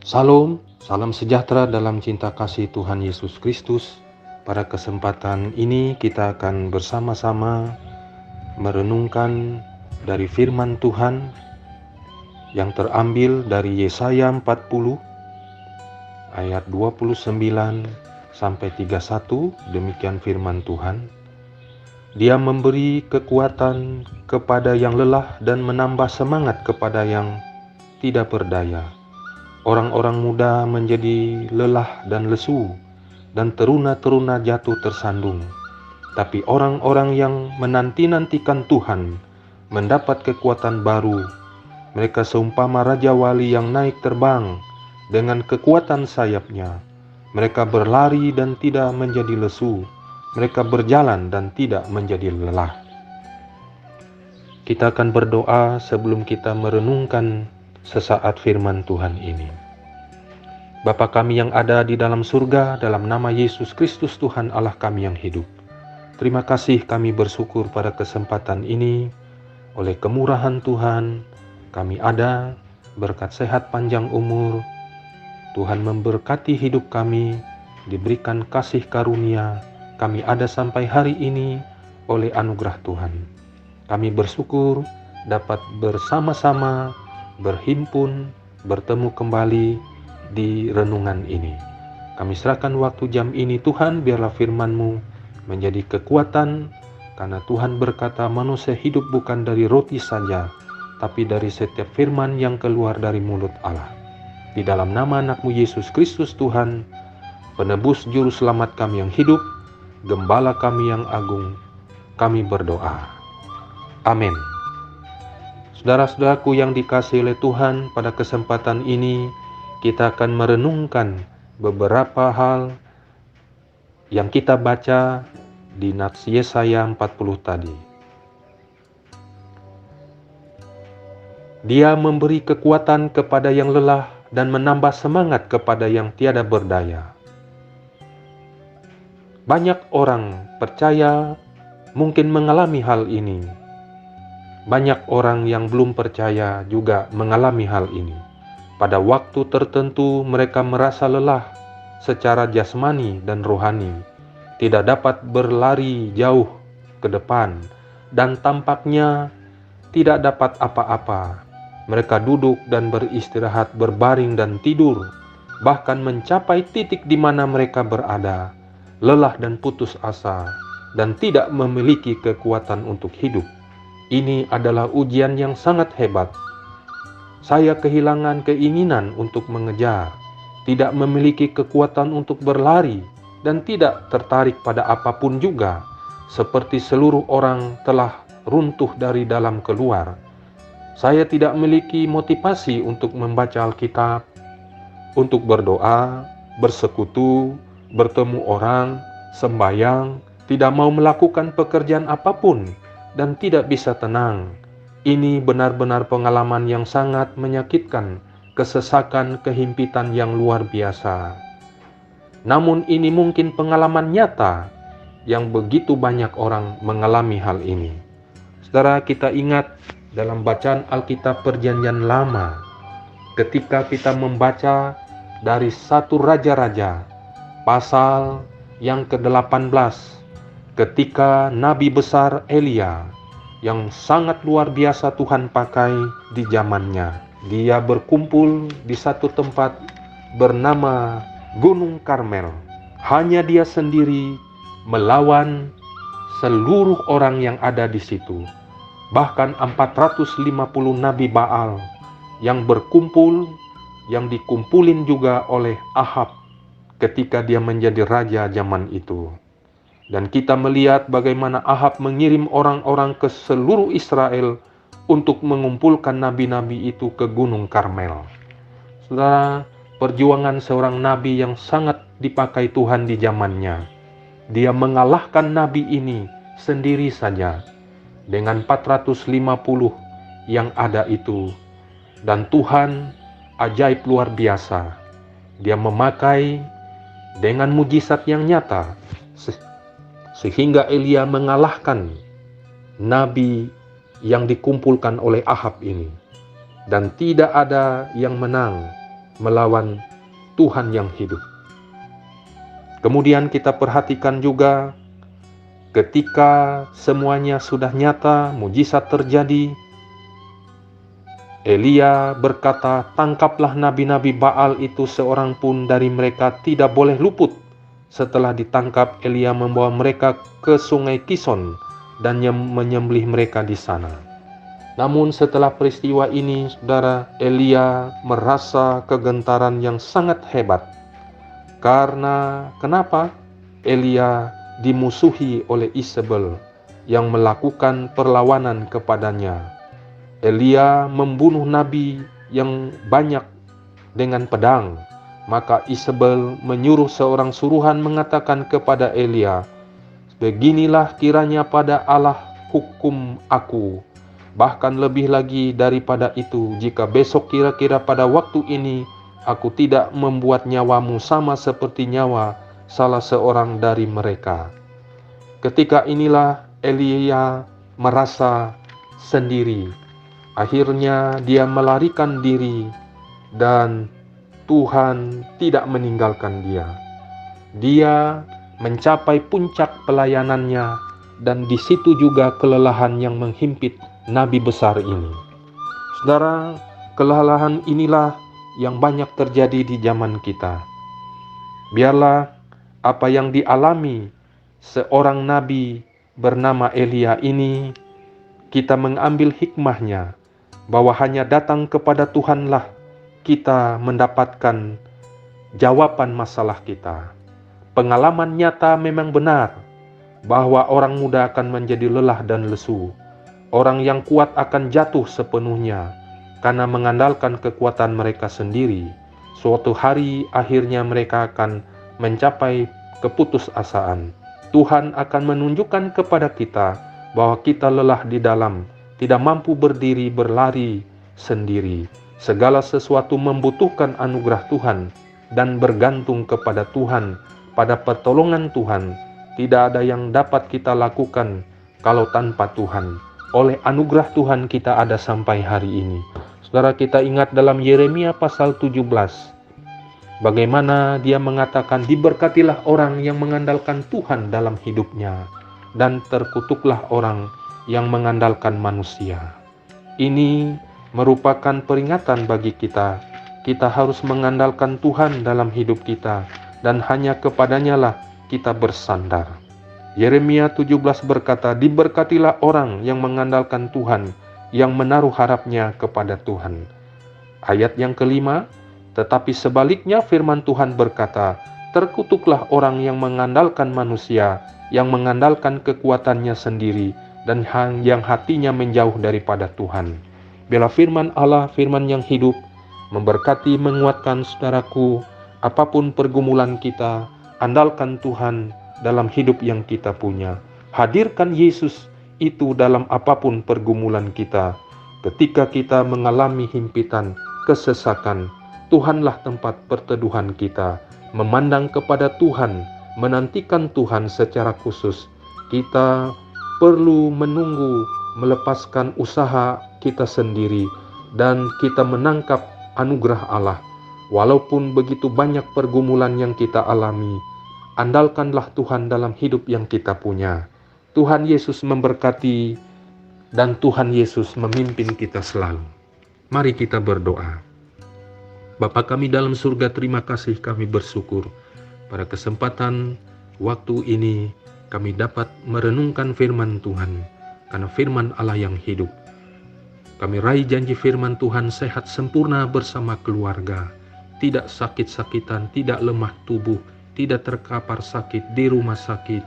Salam, salam sejahtera dalam cinta kasih Tuhan Yesus Kristus. Pada kesempatan ini kita akan bersama-sama merenungkan dari firman Tuhan yang terambil dari Yesaya 40 ayat 29 sampai 31. Demikian firman Tuhan. Dia memberi kekuatan kepada yang lelah dan menambah semangat kepada yang tidak berdaya. Orang-orang muda menjadi lelah dan lesu, dan teruna-teruna jatuh tersandung. Tapi orang-orang yang menanti-nantikan Tuhan mendapat kekuatan baru. Mereka seumpama Raja Wali yang naik terbang dengan kekuatan sayapnya. Mereka berlari dan tidak menjadi lesu. Mereka berjalan dan tidak menjadi lelah. Kita akan berdoa sebelum kita merenungkan sesaat firman Tuhan ini. Bapa kami yang ada di dalam surga, dalam nama Yesus Kristus Tuhan Allah kami yang hidup. Terima kasih, kami bersyukur pada kesempatan ini. Oleh kemurahan Tuhan, kami ada, berkat sehat panjang umur. Tuhan memberkati hidup kami, diberikan kasih karunia. Kami ada sampai hari ini oleh anugerah Tuhan. Kami bersyukur dapat bersama-sama berhimpun, bertemu kembali di renungan ini. Kami serahkan waktu jam ini Tuhan, biarlah firman-Mu menjadi kekuatan, karena Tuhan berkata manusia hidup bukan dari roti saja, tapi dari setiap firman yang keluar dari mulut Allah. Di dalam nama anak-Mu Yesus Kristus Tuhan, penebus juru selamat kami yang hidup, gembala kami yang agung, kami berdoa. Amin. Saudara-saudaraku yang dikasihi oleh Tuhan, pada kesempatan ini kita akan merenungkan beberapa hal yang kita baca di nats Yesaya 40 tadi. Dia memberi kekuatan kepada yang lelah dan menambah semangat kepada yang tiada berdaya. Banyak orang percaya mungkin mengalami hal ini. Banyak orang yang belum percaya juga mengalami hal ini. Pada waktu tertentu mereka merasa lelah secara jasmani dan rohani, tidak dapat berlari jauh ke depan, dan tampaknya tidak dapat apa-apa. Mereka duduk dan beristirahat, berbaring dan tidur, bahkan mencapai titik di mana mereka berada, lelah dan putus asa, dan tidak memiliki kekuatan untuk hidup. Ini adalah ujian yang sangat hebat. Saya kehilangan keinginan untuk mengejar, tidak memiliki kekuatan untuk berlari, dan tidak tertarik pada apapun juga, seperti seluruh orang telah runtuh dari dalam keluar. Saya tidak memiliki motivasi untuk membaca Alkitab, untuk berdoa, bersekutu, bertemu orang, sembahyang, tidak mau melakukan pekerjaan apapun, dan tidak bisa tenang. Ini benar-benar pengalaman yang sangat menyakitkan, kesesakan, kehimpitan yang luar biasa. Namun ini mungkin pengalaman nyata yang begitu banyak orang mengalami hal ini. Saudara, kita ingat dalam bacaan Alkitab Perjanjian Lama, ketika kita membaca dari 1 Raja-Raja, pasal yang ke-18, ketika Nabi besar Elia yang sangat luar biasa Tuhan pakai di zamannya, dia berkumpul di satu tempat bernama Gunung Karmel. Hanya dia sendiri melawan seluruh orang yang ada di situ. Bahkan 450 Nabi Baal yang berkumpul, yang dikumpulin juga oleh Ahab ketika dia menjadi raja zaman itu. Dan kita melihat bagaimana Ahab mengirim orang-orang ke seluruh Israel untuk mengumpulkan nabi-nabi itu ke Gunung Karmel. Saudara, perjuangan seorang nabi yang sangat dipakai Tuhan di zamannya. Dia mengalahkan nabi ini sendiri saja dengan 450 yang ada itu. Dan Tuhan ajaib luar biasa. Dia memakai dengan mujizat yang nyata, sehingga Elia mengalahkan nabi yang dikumpulkan oleh Ahab ini. Dan tidak ada yang menang. melawan Tuhan yang hidup. Kemudian kita perhatikan juga ketika semuanya sudah nyata, mujizat terjadi, Elia berkata, "Tangkaplah nabi-nabi Baal itu, seorang pun dari mereka tidak boleh luput." Setelah ditangkap, Elia membawa mereka ke sungai Kison dan menyembelih mereka di sana. Namun setelah peristiwa ini, saudara, Elia merasa kegentaran yang sangat hebat. Karena kenapa? Elia dimusuhi oleh Isabel yang melakukan perlawanan kepadanya. Elia membunuh nabi yang banyak dengan pedang. Maka Isabel menyuruh seorang suruhan mengatakan kepada Elia, "Beginilah kiranya pada Allah hukum aku. Bahkan lebih lagi daripada itu, jika besok kira-kira pada waktu ini aku tidak membuat nyawamu sama seperti nyawa salah seorang dari mereka." Ketika inilah Elia merasa sendiri. Akhirnya dia melarikan diri dan Tuhan tidak meninggalkan dia. Dia mencapai puncak pelayanannya dan di situ juga kelelahan yang menghimpit nabi besar ini. Saudara, kelelahan inilah yang banyak terjadi di zaman kita. Biarlah apa yang dialami seorang nabi bernama Elia ini, kita mengambil hikmahnya, bahwa hanya datang kepada Tuhanlah kita mendapatkan jawaban masalah kita. Pengalaman nyata memang benar bahwa orang muda akan menjadi lelah dan lesu. Orang yang kuat akan jatuh sepenuhnya karena mengandalkan kekuatan mereka sendiri. Suatu hari akhirnya mereka akan mencapai keputusasaan. Tuhan akan menunjukkan kepada kita bahwa kita lelah di dalam, tidak mampu berdiri berlari sendiri. Segala sesuatu membutuhkan anugerah Tuhan dan bergantung kepada Tuhan, pada pertolongan Tuhan. Tidak ada yang dapat kita lakukan kalau tanpa Tuhan. Oleh anugerah Tuhan kita ada sampai hari ini. Saudara, kita ingat dalam Yeremia pasal 17, bagaimana dia mengatakan, "Diberkatilah orang yang mengandalkan Tuhan dalam hidupnya, dan terkutuklah orang yang mengandalkan manusia." Ini merupakan peringatan bagi kita. Kita harus mengandalkan Tuhan dalam hidup kita, dan hanya kepadanya lah kita bersandar. Yeremia 17 berkata, "Diberkatilah orang yang mengandalkan Tuhan, yang menaruh harapnya kepada Tuhan." Ayat yang kelima, "Tetapi sebaliknya firman Tuhan berkata, terkutuklah orang yang mengandalkan manusia, yang mengandalkan kekuatannya sendiri, dan yang hatinya menjauh daripada Tuhan." Bila firman Allah, firman yang hidup, memberkati, menguatkan saudaraku. Apapun pergumulan kita, andalkan Tuhan dalam hidup yang kita punya. Hadirkan Yesus itu dalam apapun pergumulan kita. Ketika kita mengalami himpitan, kesesakan, Tuhanlah tempat perteduhan kita. Memandang kepada Tuhan, menantikan Tuhan secara khusus. Kita perlu menunggu, melepaskan usaha kita sendiri, dan kita menangkap anugerah Allah. Walaupun begitu banyak pergumulan yang kita alami, andalkanlah Tuhan dalam hidup yang kita punya. Tuhan Yesus memberkati dan Tuhan Yesus memimpin kita selalu. Mari kita berdoa. Bapa kami dalam surga, terima kasih, kami bersyukur pada kesempatan waktu ini kami dapat merenungkan firman Tuhan, karena firman Allah yang hidup. Kami raih janji firman Tuhan, sehat sempurna bersama keluarga, tidak sakit-sakitan, tidak lemah tubuh, tidak terkapar sakit di rumah sakit.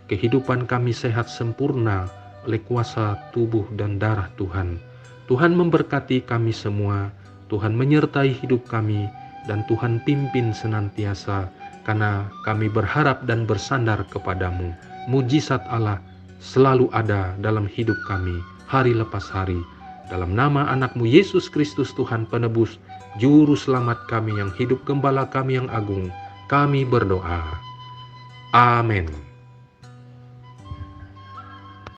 Kehidupan kami sehat sempurna oleh kuasa tubuh dan darah Tuhan. Tuhan memberkati kami semua, Tuhan menyertai hidup kami, dan Tuhan pimpin senantiasa, karena kami berharap dan bersandar kepadamu. Mujizat Allah selalu ada dalam hidup kami, hari lepas hari. Dalam nama anak-Mu Yesus Kristus, Tuhan penebus, Juru Selamat kami yang hidup, Gembala kami yang agung, kami berdoa. Amin.